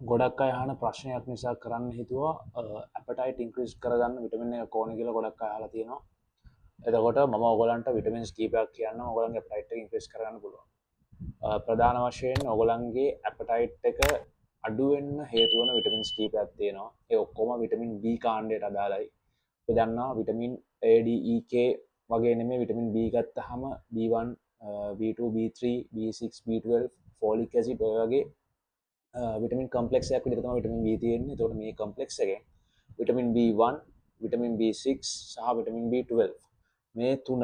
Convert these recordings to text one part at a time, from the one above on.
ගොඩක් අය අහන ප්‍රශ්නයක් නිසා කරන්න හිතුවා ඇපටයිට් ඉන්ක්‍රීස් කරගන්න විටමින් එක කෝන කියලා ගොඩක් අය අහලා තියෙනවා. එතකොට මම ඔයගලන්ට විටමින්ස් කීපයක් කියන්න ඔයගලන්ගේ ඇපටයිට් එක ඉන්ක්‍රීස් කරගන්න පුළුවන්. ප්‍රධාන වශයෙන් ඔයගලන්ගේ ඇපටයිට් එක අඩු වෙන්න හේතු වෙන විටමින්ස් කීපයක් තියෙනවා. ඒ ඔක්කොම විටමින් B කාණ්ඩයට අදාළයි. අපි දන්නවා vitamin A D E K වගේ නෙමෙයි විටමින් B ගත්තාම B1 B2 B3 B6 B12 folic acid ඔය වගේ විටමින් කම්පලෙක්ස් එකක් විදිහට තමයි විටමින් B තියෙන්නේ. ඒතකොට මේ කම්පලෙක්ස් එකෙන් විටමින් B1, විටමින් B6 සහ විටමින් B12 මේ තුන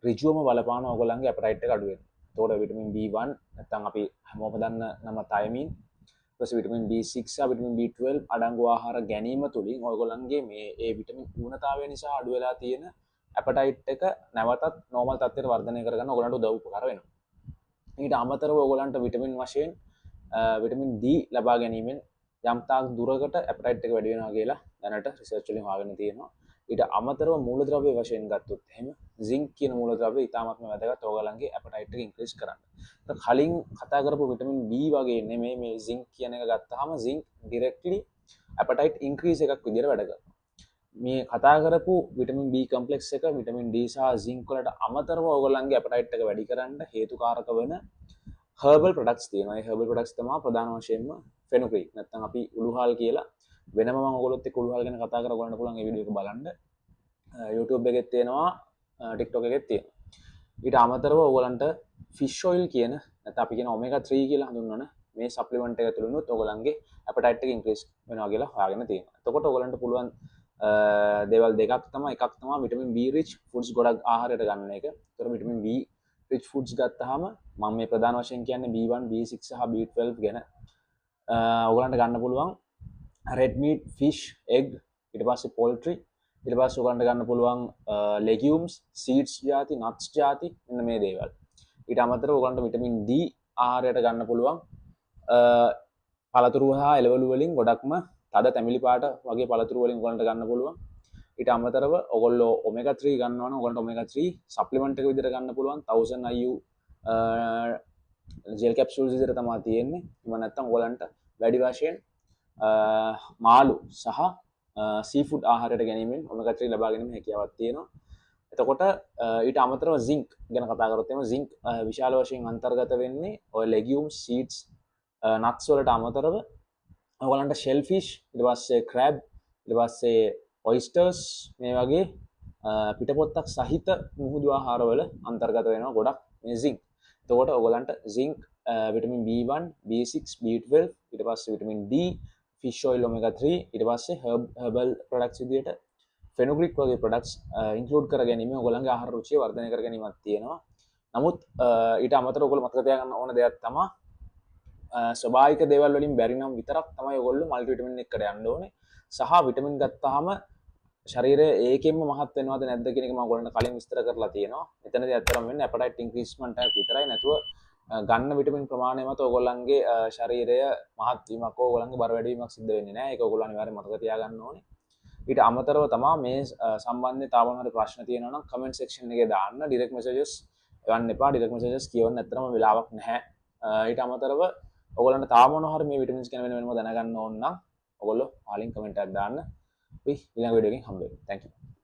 ඍජුවම බලපාන ඔයගොල්ලන්ගේ ඇපටයිට් එක අඩු වෙනවා. ඒතකොට විටමින් B1 නැත්නම් අපි හැමෝම දන්න නම තයමින් ඊට විටමින් B6 සහ විටමින් B12 අඩංගු ආහාර ගැනීම තුලින් ඔයගොල්ලන්ගේ මේ ඒ විටමින් ඌනතාවය නිසා අඩු වෙලා තියෙන ඇපටයිට් එක නැවතත් නෝමල් තත්ත්වයට වර්ධනය කරගන්න ඔයගොල්ලන්ට උදව් උපකාර වෙනවා. ඊට අමතරව ඔයගොල්ලන්ට විටමින් වශයෙන් විටමින් D ලබා ගැනීමෙන් යම් තාක් දුරකට ඇපටයිට් එක වැඩි වෙනවා කියලා දැනට රිසර්ච් වලින් හොයාගෙන තියෙනවා. ඊට අමතරව මූලද්‍රව්‍ය වශයෙන් ගත්තොත් එහෙම zink කියන මූලද්‍රව්‍ය ඉතාමත්ම වැදගත් ඔයගලන්ගේ ඇපටයිට් එක ඉන්ක්‍රීස් කරන්න. කලින් කතා කරපු විටමින් B වගේ නෙමෙයි මේ zink කියන එක ගත්තාම zink directly ඇපටයිට් ඉන්ක්‍රීස් එකක් විදිහට වැඩ කරනවා. මේ කතා කරපු විටමින් B කම්ප්ලෙක්ස් එක විටමින් D සහ zink වලට අමතරව ඔයගලන්ගේ ඇපටයිට් එක වැඩි කරන්න හේතුකාරක වෙන හර්බල් ප්‍රොඩක්ට්ස් තියෙනවා. ඒ හර්බල් ප්‍රොඩක්ට්ස් තමයි ප්‍රධාන වශයෙන්ම ෆෙනුග්‍රීක් නැත්නම් අපි උළුහල් කියලා වෙනම මම ඔයගොල්ලොත් එක්ක උළුහල් ගැන කතා කරලා බලන්න පුළුවන්. ඒ වීඩියෝ එක බලන්න YouTube එකෙත් තියෙනවා, TikTok එකෙත් තියෙනවා. ඊට අමතරව ඔයගලන්ට ෆිෂ් ඔයිල් කියන නැත්නම් අපි කියන ඔමේගා 3 කියලා හඳුන්වන මේ සප්ලිමන්ට් එක තුලිනුත් ඔයගලන්ගේ ඇපටයිට් එක ඉන්ක්‍රීස් වෙනවා කියලා හොයාගෙන තියෙනවා. එතකොට ඔයගලන්ට පුළුවන් දේවල් දෙකක් තමයි. එකක් තමයි විටමින් B rich foods ගොඩක් ආහාරයට ගන්න එක. ඒතර විටමින් B rich foods ගත්තාම මම මේ ප්‍රධාන වශයෙන් කියන්නේ B1 B6 සහ B12 ගැන. ඔයගලන්ට ගන්න පුළුවන් red meat, fish, egg, ඊට පස්සේ poultry, ඊට පස්සේ ඔයගලන්ට ගන්න පුළුවන් legumes, seeds ಜಾති, nuts ಜಾති මෙන්න මේ දේවල්. ඊට අමතරව ඔයගලන්ට විටමින් D ආහාරයට ගන්න පුළුවන් පළතුරු හා එළවලු වලින් ගොඩක්ම තද තැඹිලි පාට වගේ පළතුරු වලින් ඔයගලන්ට ගන්න පුළුවන්. ඊට අමතරව ඔයගොල්ලෝ omega 3 ගන්නවා නම් ඔයගලන්ට omega 3 supplement එක විදිහට ගන්න පුළුවන් 1000 IU ජෙල් කැප්සූල්ස් විදිහට තමයි තියෙන්නේ. එහෙම නැත්නම් ඔයගලන්ට වැඩි වශයෙන් මාළු සහ සීෆුඩ් ආහාරයට ගැනීමෙන් omega 3 ලබා ගැනීම හැකියාවක් තියෙනවා. එතකොට ඊට අමතරව zinc ගැන කතා කරොත් එහෙනම් zinc විශාල වශයෙන් අන්තර්ගත වෙන්නේ ඔය legumes, seeds, nuts වලට අමතරව ඔයගලන්ට shellfish, ඊට පස්සේ crab, ඊට පස්සේ oysters මේ වගේ පිටපොත්තක් සහිත මුහුදු ආහාරවල අන්තර්ගත වෙනවා ගොඩක් මේ zinc. එතකොට ඔයගලන්ට zinc, vitamin B1, B6, B12, ඊට පස්සේ vitamin D, fish oil omega 3, ඊට පස්සේ herbal products විදියට fenugreek වගේ products include කර ගැනීම ඔයගලන්ගේ ආහාර රුචිය වර්ධනය කර ගැනීමක් තියෙනවා. නමුත් ඊට අමතරව ඔයගොල්ලෝ මතක තියාගන්න ඕන දෙයක් තමයි ස්වභාවික දේවල් වලින් බැරි නම් විතරක් තමයි ඔයගොල්ලෝ මල්ටි විටමින් එකකට යන්න ඕනේ. සහ විටමින් ගත්තාම ශරීරය ඒකෙන්ම මහත් වෙනවද නැද්ද කියන එක මම ඔයගොල්ලන්ට කලින් විස්තර කරලා තියෙනවා. මෙතනදී ඇත්තටම වෙන්නේ ඇපටයිට් ඉන්ක්‍රීස්මන්ට් එකක් විතරයි නැතුව ගන්න විටමින් ප්‍රමාණය මත ඔයගොල්ලන්ගේ ශරීරය මහත් වීමක් ඔයගොල්ලන්ගේ බර වැඩි වීමක් සිද්ධ වෙන්නේ නැහැ. ඒක ඔයගොල්ලෝ අනිවාර්යෙන් මතක තියාගන්න ඕනේ. ඊට අමතරව තමයි මේ සම්බන්ධයෙන් තාම හරි ප්‍රශ්න තියෙනවා නම් කමෙන්ට් සෙක්ෂන් එකේ දාන්න. ඩිරෙක්ට් මෙසේජස් එවන්න එපා. ඩිරෙක්ට් මෙසේජස් කියවන්න ඇත්තටම වෙලාවක් නැහැ. ඊට අමතරව ඔයගොල්ලන්ට තාම මොනවා හරි මේ විටමින්ස් ගැන වෙනම දැනගන්න ඕන නම් ඔයගොල්ලෝ ආලින් කමෙන්ට් එකක් දාන්න. අපි ඊළඟ වීඩියෝ එකකින් හම්බ වෙමු. Thank you.